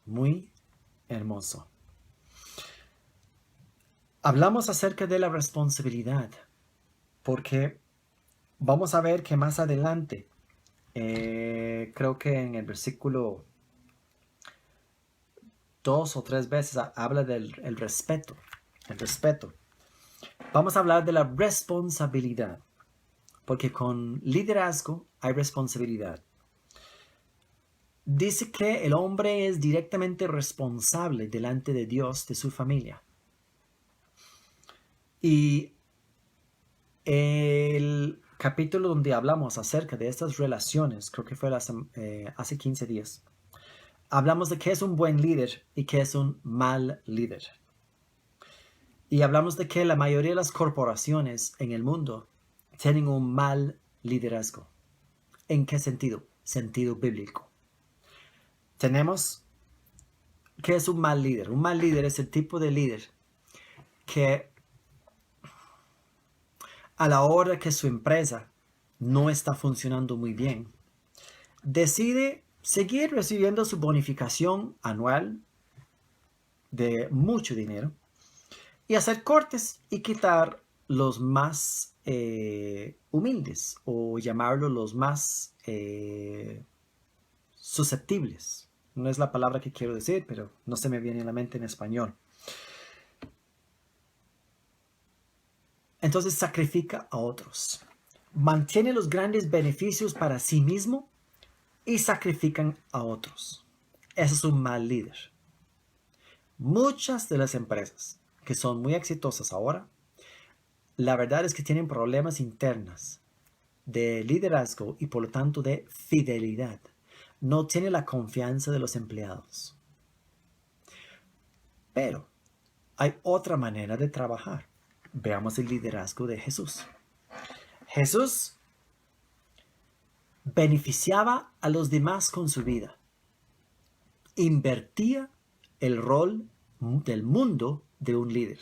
Muy hermoso. Hablamos acerca de la responsabilidad porque vamos a ver que más adelante, creo que en el versículo 2 o 3 veces habla del respeto. El respeto. Vamos a hablar de la responsabilidad, porque con liderazgo hay responsabilidad. Dice que el hombre es directamente responsable delante de Dios de su familia. Y el capítulo donde hablamos acerca de estas relaciones, creo que fue hace 15 días, hablamos de qué es un buen líder y qué es un mal líder. Y hablamos de que la mayoría de las corporaciones en el mundo tienen un mal liderazgo. ¿En qué sentido? Sentido bíblico. Tenemos, ¿qué es un mal líder? Un mal líder es el tipo de líder que a la hora que su empresa no está funcionando muy bien, decide seguir recibiendo su bonificación anual de mucho dinero y hacer cortes y quitar los más humildes o llamarlo los más susceptibles. No es la palabra que quiero decir, pero no se me viene a la mente en español. Entonces sacrifica a otros. Mantiene los grandes beneficios para sí mismo y sacrifican a otros. Ese es un mal líder. Muchas de las empresas que son muy exitosas ahora, la verdad es que tienen problemas internos de liderazgo y por lo tanto de fidelidad. No tiene la confianza de los empleados. Pero hay otra manera de trabajar. Veamos el liderazgo de Jesús. Jesús beneficiaba a los demás con su vida. Invertía el rol del mundo de un líder.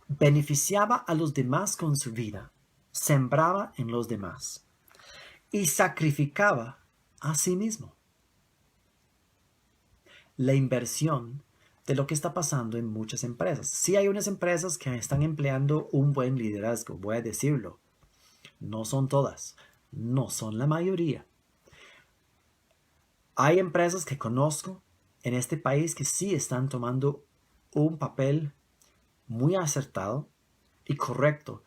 Beneficiaba a los demás con su vida. Sembraba en los demás. Y sacrificaba a sí mismo. La inversión de lo que está pasando en muchas empresas. Sí hay unas empresas que están empleando un buen liderazgo, voy a decirlo. No son todas, no son la mayoría. Hay empresas que conozco en este país que sí están tomando un papel muy acertado y correcto,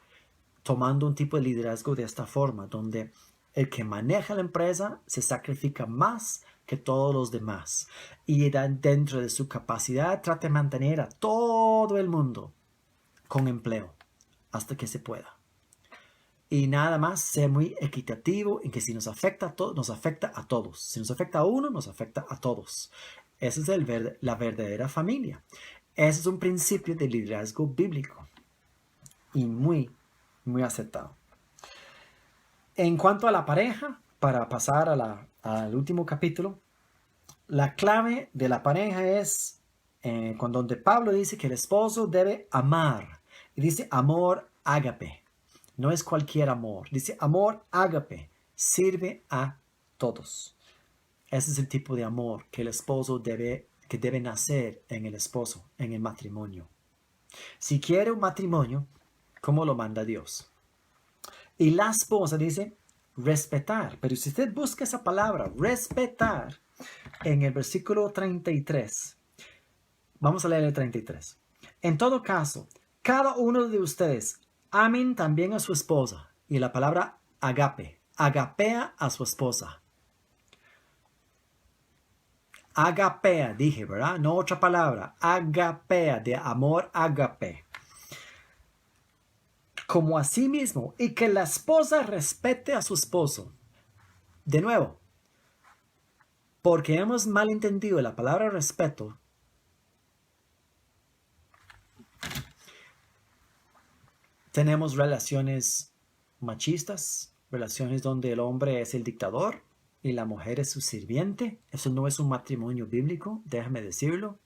tomando un tipo de liderazgo de esta forma, donde el que maneja la empresa se sacrifica más que todos los demás y dentro de su capacidad trata de mantener a todo el mundo con empleo hasta que se pueda. Y nada más ser muy equitativo en que si nos afecta a todos, nos afecta a todos. Si nos afecta a uno, nos afecta a todos. Esa es la verdadera familia. Ese es un principio de liderazgo bíblico y muy, muy aceptado. En cuanto a la pareja, para pasar al último capítulo, la clave de la pareja es cuando donde Pablo dice que el esposo debe amar. Y dice amor ágape. No es cualquier amor. Dice amor ágape. Sirve a todos. Ese es el tipo de amor que el esposo debe nacer en el esposo, en el matrimonio. Si quiere un matrimonio, ¿cómo lo manda Dios? Y la esposa dice respetar. Pero si usted busca esa palabra, respetar, en el versículo 33. Vamos a leer el 33. En todo caso, cada uno de ustedes amen también a su esposa. Y la palabra agape. Agapea a su esposa. Agapea, dije, ¿verdad? No otra palabra. Agapea, de amor agape. Como a sí mismo. Y que la esposa respete a su esposo. De nuevo. Porque hemos malentendido la palabra respeto. Tenemos relaciones machistas, relaciones donde el hombre es el dictador y la mujer es su sirviente. Eso no es un matrimonio bíblico, déjame decirlo.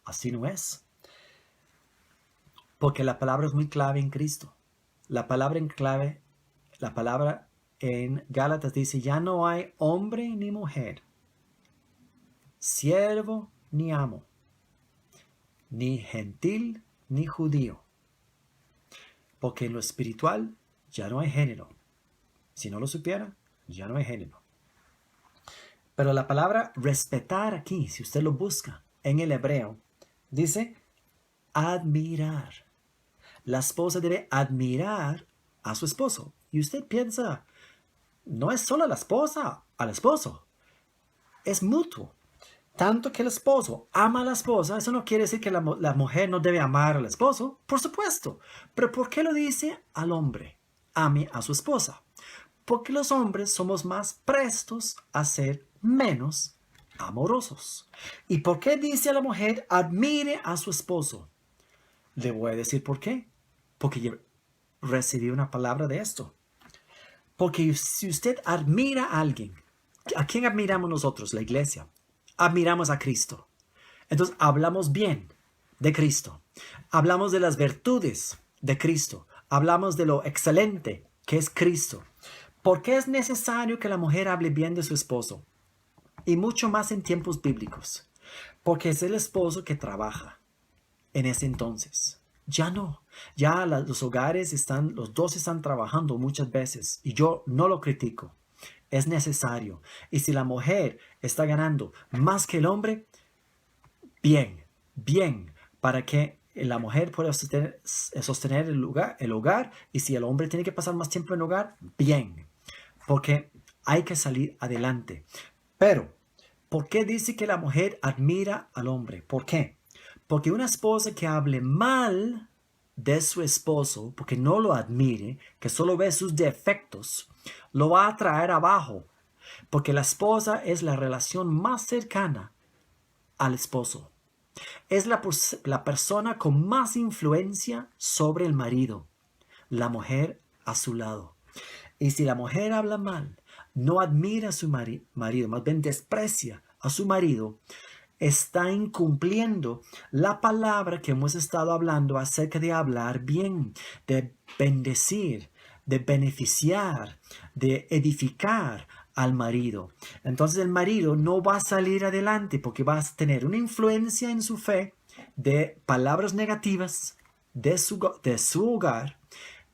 Así no es. Porque la palabra es muy clave en Cristo. La palabra en Gálatas dice, ya no hay hombre ni mujer, siervo ni amo, ni gentil ni judío. Porque en lo espiritual ya no hay género. Si no lo supiera, ya no hay género. Pero la palabra respetar aquí, si usted lo busca en el hebreo, dice admirar. La esposa debe admirar a su esposo. Y usted piensa, no es solo la esposa al esposo, es mutuo. Tanto que el esposo ama a la esposa, eso no quiere decir que la mujer no debe amar al esposo, por supuesto. Pero ¿por qué lo dice al hombre? Ame a su esposa. Porque los hombres somos más prestos a ser menos amorosos. ¿Y por qué dice a la mujer admire a su esposo? Le voy a decir por qué. Porque recibí una palabra de esto. Porque si usted admira a alguien, ¿a quién admiramos nosotros? La iglesia. Admiramos a Cristo. Entonces hablamos bien de Cristo. Hablamos de las virtudes de Cristo. Hablamos de lo excelente que es Cristo. ¿Por qué es necesario que la mujer hable bien de su esposo? Y mucho más en tiempos bíblicos. Porque es el esposo que trabaja en ese entonces. Ya no. Ya los hogares los dos están trabajando muchas veces. Y yo no lo critico. Es necesario. Y si la mujer está ganando más que el hombre, bien, para que la mujer pueda sostener el hogar. Y si el hombre tiene que pasar más tiempo en el hogar, bien. Porque hay que salir adelante. Pero, ¿por qué dice que la mujer admira al hombre? ¿Por qué? Porque una esposa que hable mal de su esposo, porque no lo admire, que solo ve sus defectos, lo va a traer abajo. Porque la esposa es la relación más cercana al esposo. Es la persona con más influencia sobre el marido. La mujer a su lado. Y si la mujer habla mal, no admira a su marido, más bien desprecia a su marido, está incumpliendo la palabra que hemos estado hablando acerca de hablar bien, de bendecir, de beneficiar, de edificar al marido. Entonces el marido no va a salir adelante porque va a tener una influencia en su fe de palabras negativas de su hogar,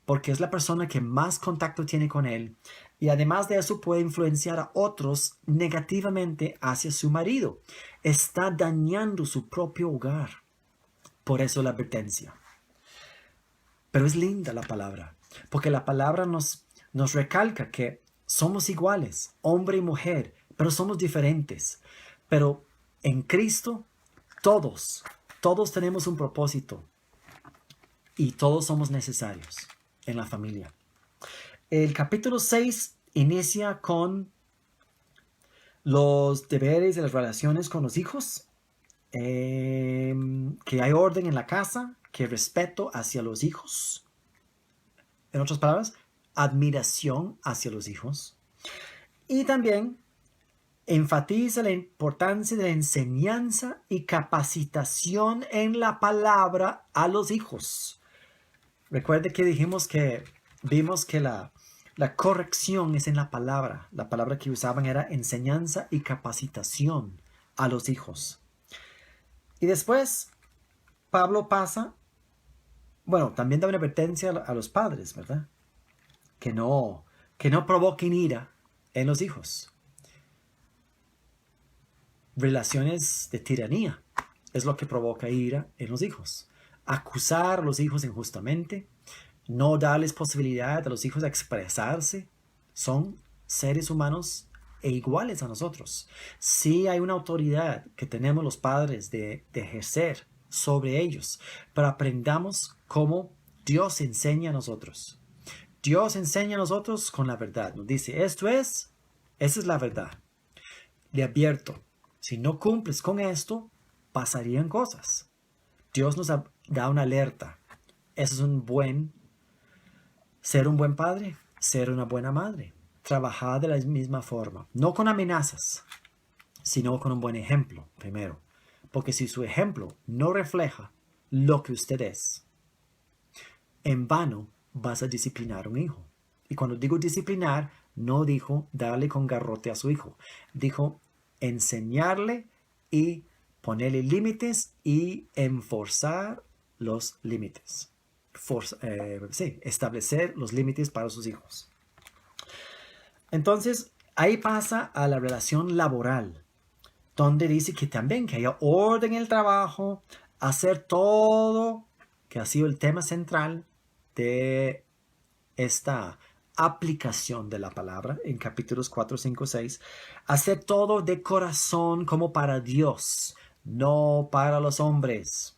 porque es la persona que más contacto tiene con él. Y además de eso puede influenciar a otros negativamente hacia su marido. Está dañando su propio hogar. Por eso la advertencia. Pero es linda la palabra, porque la palabra nos recalca que somos iguales, hombre y mujer, pero somos diferentes. Pero en Cristo, todos tenemos un propósito y todos somos necesarios en la familia. El capítulo 6 inicia con los deberes de las relaciones con los hijos, que hay orden en la casa, que respeto hacia los hijos. En otras palabras, admiración hacia los hijos. Y también enfatiza la importancia de la enseñanza y capacitación en la palabra a los hijos. Recuerde que vimos que la corrección es en la palabra. La palabra que usaban era enseñanza y capacitación a los hijos. Y después Pablo pasa, también da una advertencia a los padres, ¿verdad? Que no provoquen ira en los hijos. Relaciones de tiranía es lo que provoca ira en los hijos. Acusar a los hijos injustamente, no darles posibilidad a los hijos de expresarse. Son seres humanos e iguales a nosotros. Sí hay una autoridad que tenemos los padres de ejercer sobre ellos, pero aprendamos cómo Dios enseña a nosotros. Dios enseña a nosotros con la verdad. Nos dice, esa es la verdad. Le advierto, si no cumples con esto, pasarían cosas. Dios nos da una alerta. Eso es ser un buen padre, ser una buena madre. Trabajar de la misma forma. No con amenazas, sino con un buen ejemplo primero. Porque si su ejemplo no refleja lo que usted es, en vano vas a disciplinar a un hijo. Y cuando digo disciplinar, no dijo darle con garrote a su hijo. Dijo enseñarle y ponerle límites y enforzar los límites. Establecer los límites para sus hijos. Entonces, ahí pasa a la relación laboral, donde dice que también que haya orden en el trabajo, hacer todo, que ha sido el tema central de esta aplicación de la palabra en capítulos 4, 5, 6, hacer todo de corazón como para Dios, no para los hombres,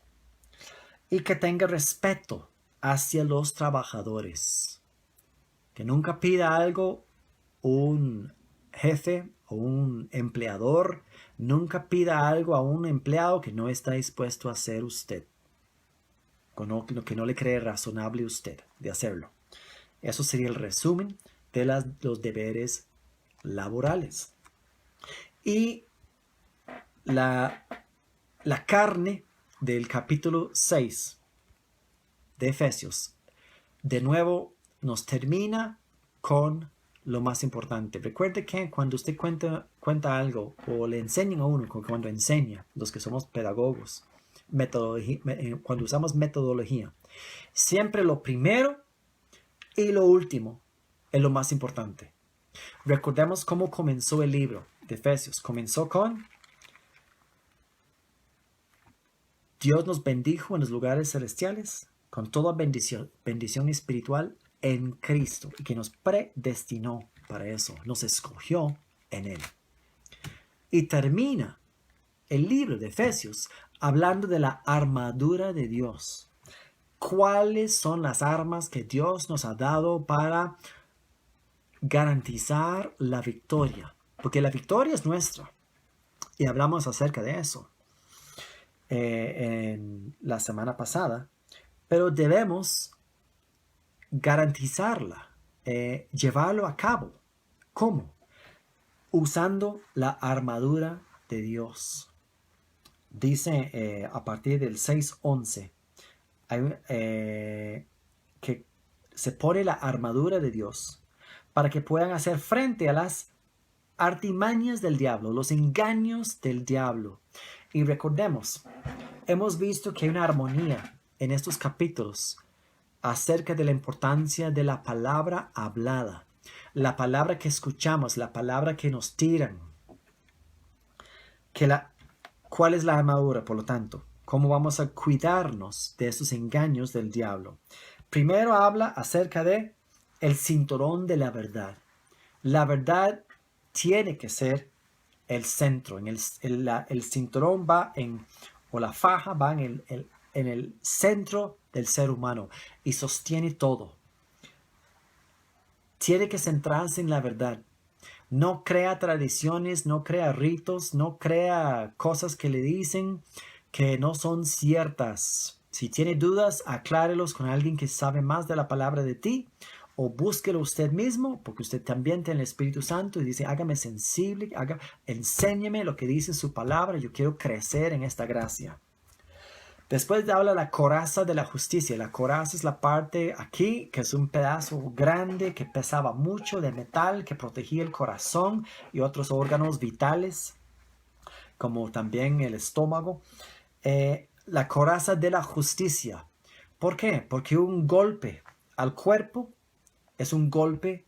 y que tenga respeto hacia los trabajadores, que nunca pida algo un jefe o un empleador, nunca pida algo a un empleado que no está dispuesto a hacer usted, que no le cree razonable usted de hacerlo. Eso sería el resumen de los deberes laborales. Y la carne del capítulo 6 de Efesios, de nuevo, nos termina con lo más importante. Recuerde que cuando usted cuenta algo o le enseñan a uno, cuando enseña, los que somos pedagogos, cuando usamos metodología, siempre lo primero y lo último es lo más importante. Recordemos cómo comenzó el libro de Efesios. Comenzó con Dios nos bendijo en los lugares celestiales con toda bendición espiritual en Cristo, y que nos predestinó para eso, nos escogió en Él. Y termina el libro de Efesios hablando de la armadura de Dios. ¿Cuáles son las armas que Dios nos ha dado para garantizar la victoria? Porque la victoria es nuestra. Y hablamos acerca de eso en la semana pasada. Pero debemos garantizarla, llevarlo a cabo. ¿Cómo? Usando la armadura de Dios. Dice a partir del 6:11 que se pone la armadura de Dios para que puedan hacer frente a las artimañas del diablo, los engaños del diablo. Y recordemos, hemos visto que hay una armonía en estos capítulos acerca de la importancia de la palabra hablada, la palabra que escuchamos, la palabra que nos tiran. ¿Cuál es la armadura, por lo tanto? ¿Cómo vamos a cuidarnos de estos engaños del diablo? primero habla acerca de el cinturón de la verdad. La verdad tiene que ser el centro. El cinturón va o la faja va en el centro del ser humano y sostiene todo. Tiene que centrarse en la verdad. No crea tradiciones, no crea ritos, no crea cosas que le dicen que no son ciertas. Si tiene dudas, aclárelos con alguien que sabe más de la palabra de ti, o búsquelo usted mismo, porque usted también tiene el Espíritu Santo y dice, hágame sensible, enséñeme lo que dice su palabra, yo quiero crecer en esta gracia. Después habla la coraza de la justicia. La coraza es la parte aquí, que es un pedazo grande que pesaba mucho de metal, que protegía el corazón y otros órganos vitales, como también el estómago. La coraza de la justicia. ¿Por qué? Porque un golpe al cuerpo es un golpe,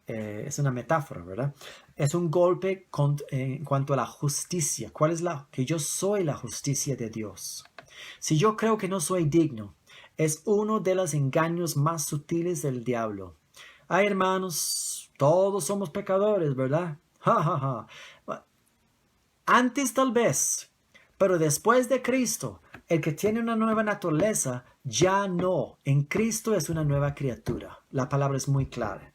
es una metáfora, ¿verdad? Es un golpe en cuanto a la justicia. ¿Cuál es que yo soy la justicia de Dios? Si yo creo que no soy digno, es uno de los engaños más sutiles del diablo. Ay, hermanos, todos somos pecadores, ¿verdad? Ja, ja, ja. Antes tal vez, pero después de Cristo, el que tiene una nueva naturaleza, ya no. En Cristo es una nueva criatura. La palabra es muy clave.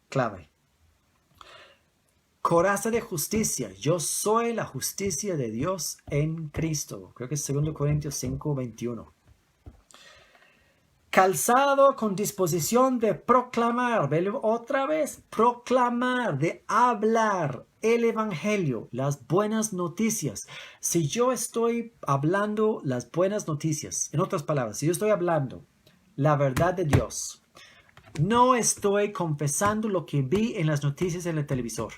Coraza de justicia. Yo soy la justicia de Dios en Cristo. Creo que es 2 Corintios 5:21. Calzado con disposición de proclamar, otra vez, proclamar, de hablar el Evangelio, las buenas noticias. Si yo estoy hablando las buenas noticias, en otras palabras, si yo estoy hablando la verdad de Dios, no estoy confesando lo que vi en las noticias en el televisor.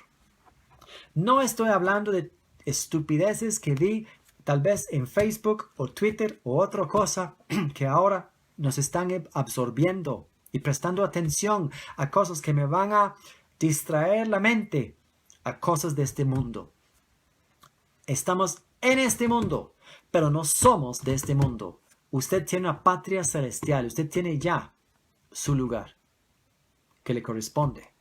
No estoy hablando de estupideces que vi tal vez en Facebook o Twitter o otra cosa que ahora nos están absorbiendo y prestando atención a cosas que me van a distraer la mente a cosas de este mundo. Estamos en este mundo, pero no somos de este mundo. Usted tiene una patria celestial, usted tiene ya su lugar que le corresponde.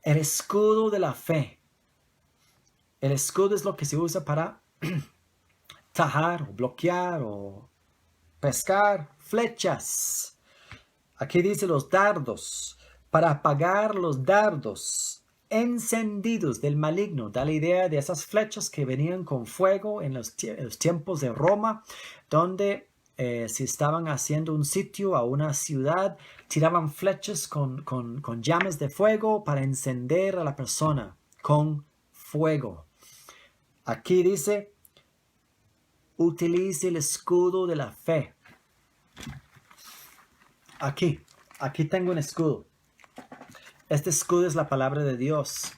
El escudo de la fe. El escudo es lo que se usa para tajar o bloquear o pescar flechas. Aquí dice los dardos. Para apagar los dardos encendidos del maligno. Da la idea de esas flechas que venían con fuego en los tiempos de Roma, donde si estaban haciendo un sitio a una ciudad, tiraban flechas con llamas de fuego para encender a la persona con fuego. Aquí dice, utilice el escudo de la fe. Aquí tengo un escudo. Este escudo es la palabra de Dios.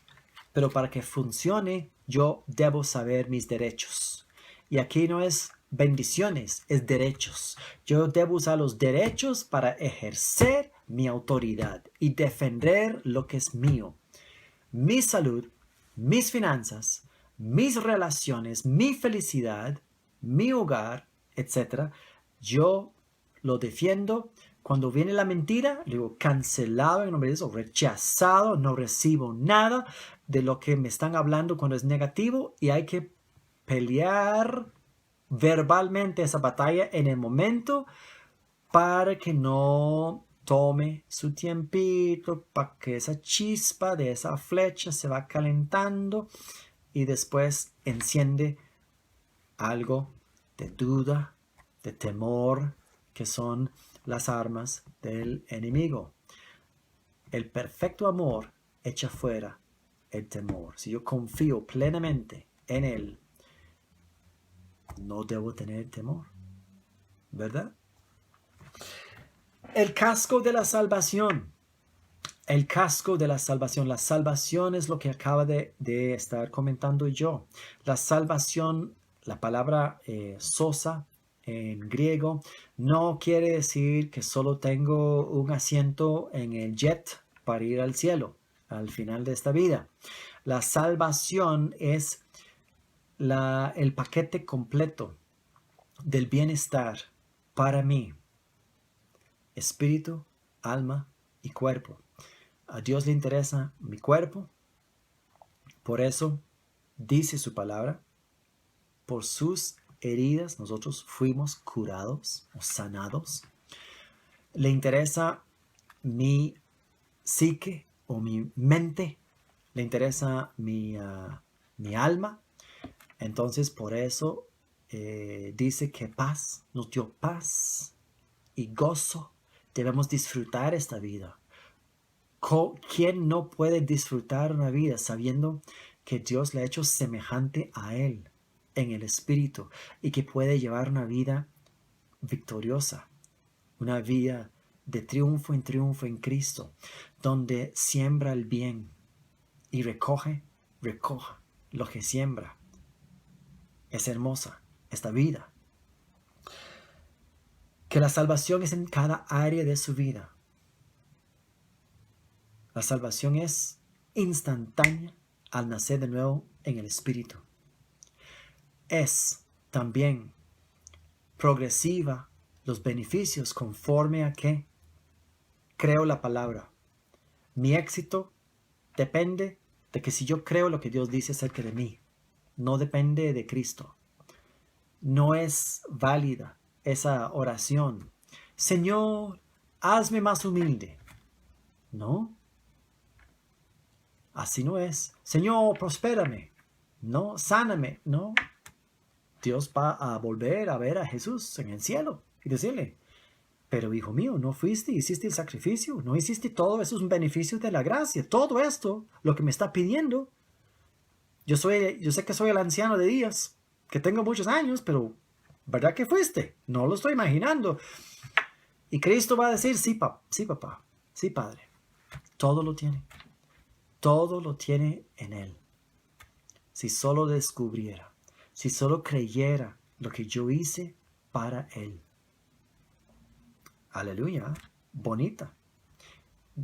Pero para que funcione, yo debo saber mis derechos. Y aquí no es bendiciones, es derechos. Yo debo usar los derechos para ejercer mi autoridad y defender lo que es mío. Mi salud, mis finanzas, mis relaciones, mi felicidad, mi hogar, etc. Yo lo defiendo. Cuando viene la mentira, digo cancelado en nombre de Dios, o rechazado, no recibo nada de lo que me están hablando cuando es negativo, y hay que pelear verbalmente esa batalla en el momento para que no tome su tiempito, para que esa chispa de esa flecha se va calentando y después enciende algo de duda, de temor, que son las armas del enemigo. El perfecto amor echa fuera el temor. Si yo confío plenamente en Él, no debo tener temor, ¿verdad? El casco de la salvación. El casco de la salvación. La salvación es lo que acaba de estar comentando yo. La salvación, la palabra sosa en griego, no quiere decir que solo tengo un asiento en el jet para ir al cielo al final de esta vida. La salvación es el paquete completo. del bienestar para mí, espíritu, alma y cuerpo. A Dios le interesa mi cuerpo, por eso dice su palabra, por sus heridas nosotros fuimos curados o sanados. Le interesa mi psique o mi mente, le interesa mi alma. Entonces por eso dice que paz, nos dio paz y gozo. Debemos disfrutar esta vida. ¿Quién no puede disfrutar una vida sabiendo que Dios le ha hecho semejante a Él en el Espíritu y que puede llevar una vida victoriosa, una vida de triunfo en Cristo, donde siembra el bien y recoge lo que siembra? Es hermosa esta vida. Que la salvación es en cada área de su vida. La salvación es instantánea al nacer de nuevo en el Espíritu. Es también progresiva los beneficios conforme a que creo la palabra. Mi éxito depende de que si yo creo lo que Dios dice acerca de mí, no depende de Cristo. No es válida esa oración. Señor, hazme más humilde. No. Así no es. Señor, prospérame. No, sáname. No. Dios va a volver a ver a Jesús en el cielo y decirle, pero hijo mío, no fuiste, hiciste el sacrificio, no hiciste todo eso, es un beneficio de la gracia. Todo esto, lo que me está pidiendo, yo sé que soy el anciano de días, que tengo muchos años, pero ¿verdad que fuiste? No lo estoy imaginando. Y Cristo va a decir, sí, papá, sí, Padre, todo lo tiene. Todo lo tiene en Él. Si solo descubriera, si solo creyera lo que yo hice para Él. Aleluya, bonita.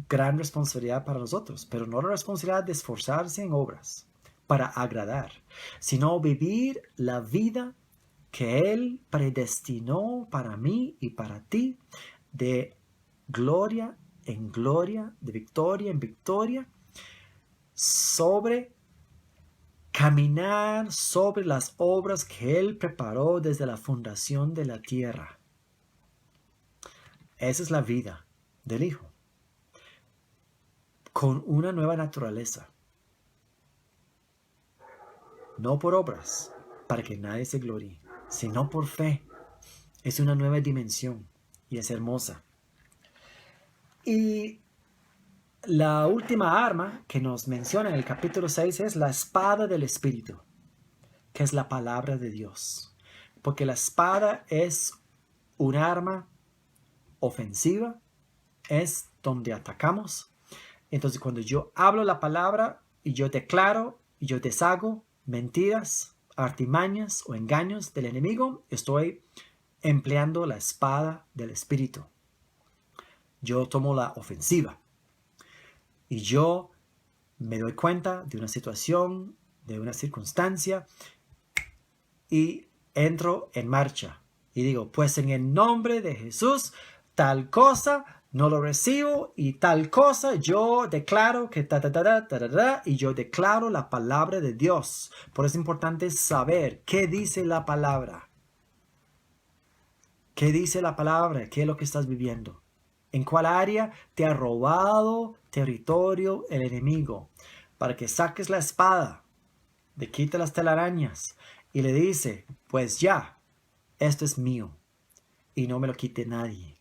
Gran responsabilidad para nosotros, pero no la responsabilidad de esforzarse en obras para agradar, sino vivir la vida que Él predestinó para mí y para ti, de gloria en gloria, de victoria en victoria, sobre caminar sobre las obras que Él preparó desde la fundación de la tierra. Esa es la vida del Hijo, con una nueva naturaleza, no por obras, para que nadie se gloríe, sino por fe. Es una nueva dimensión y es hermosa. Y la última arma que nos menciona en el capítulo 6 es la espada del Espíritu, que es la palabra de Dios. Porque la espada es un arma ofensiva, es donde atacamos. Entonces cuando yo hablo la palabra y yo declaro y yo deshago mentiras, artimañas o engaños del enemigo, estoy empleando la espada del Espíritu. Yo tomo la ofensiva. Y yo me doy cuenta de una situación, de una circunstancia, y entro en marcha. Y digo, pues en el nombre de Jesús, tal cosa no lo recibo, y tal cosa yo declaro que y yo declaro la palabra de Dios. Por eso es importante saber qué dice la palabra. ¿Qué dice la palabra? ¿Qué es lo que estás viviendo? ¿En cuál área te ha robado territorio el enemigo? Para que saques la espada, le quite las telarañas y le dice, pues ya, esto es mío y no me lo quite nadie.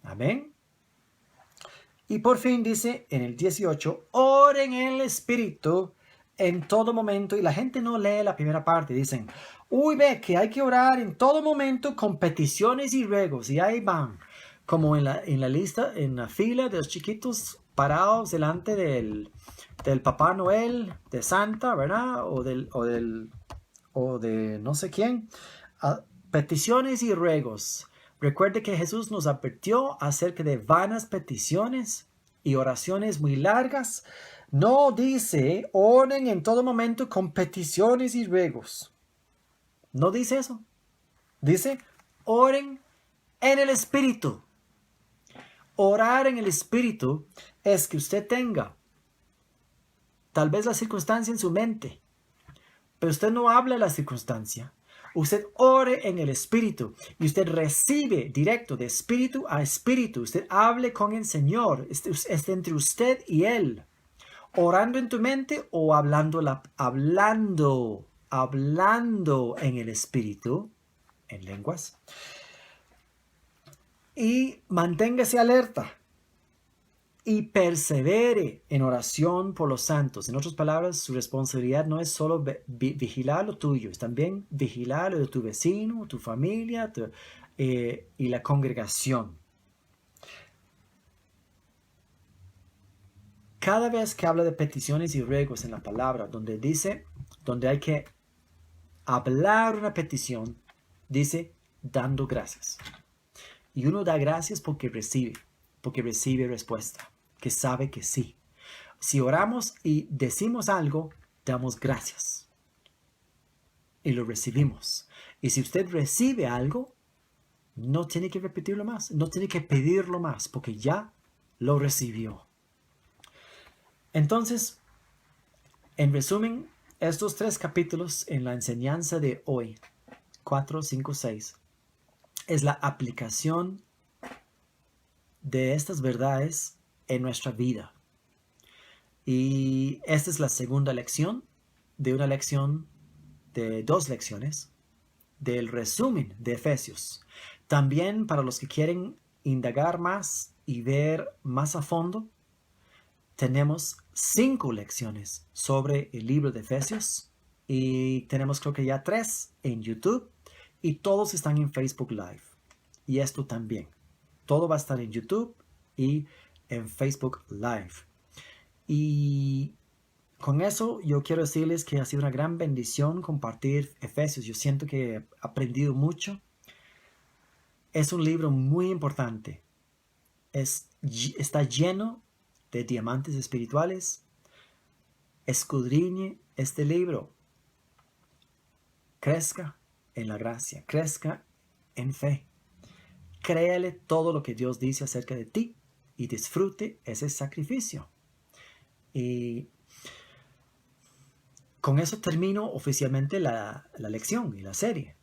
Amén. Y por fin dice en el 18, oren en el Espíritu en todo momento. Y la gente no lee la primera parte. Dicen, uy, ve que hay que orar en todo momento con peticiones y ruegos. Y ahí van. Como en la lista, en la fila de los chiquitos parados delante del Papá Noel, de Santa, ¿verdad? O de no sé quién. Peticiones y ruegos. Recuerde que Jesús nos advirtió acerca de vanas peticiones y oraciones muy largas. No dice, oren en todo momento con peticiones y ruegos. No dice eso. Dice, oren en el Espíritu. Orar en el Espíritu es que usted tenga tal vez la circunstancia en su mente, pero usted no habla de la circunstancia. Usted ore en el Espíritu y usted recibe directo de espíritu a espíritu. Usted hable con el Señor. Es entre usted y Él. Orando en tu mente o hablando en el Espíritu, en lenguas. Y manténgase alerta y persevere en oración por los santos. En otras palabras, su responsabilidad no es solo vigilar lo tuyo, es también vigilar lo de tu vecino, tu familia y la congregación. Cada vez que habla de peticiones y ruegos en la palabra, donde hay que hablar una petición, dice dando gracias. Y uno da gracias porque recibe respuesta, que sabe que sí. Si oramos y decimos algo, damos gracias. Y lo recibimos. Y si usted recibe algo, no tiene que repetirlo más, no tiene que pedirlo más, porque ya lo recibió. Entonces, en resumen, estos 3 capítulos en la enseñanza de hoy, 4, 5, 6, es la aplicación de estas verdades en nuestra vida. Y esta es la segunda lección de una lección de 2 lecciones del resumen de Efesios. También para los que quieren indagar más y ver más a fondo, tenemos 5 lecciones sobre el libro de Efesios y tenemos creo que ya 3 en YouTube y todos están en Facebook Live. Y esto también. Todo va a estar en YouTube y en Facebook Live. Y con eso yo quiero decirles que ha sido una gran bendición compartir Efesios. Yo siento que he aprendido mucho. Es un libro muy importante. Está lleno de diamantes espirituales. Escudriñe este libro. Crezca en la gracia. Crezca en fe. Créale todo lo que Dios dice acerca de ti y disfrute ese sacrificio. Y con eso termino oficialmente la lección y la serie.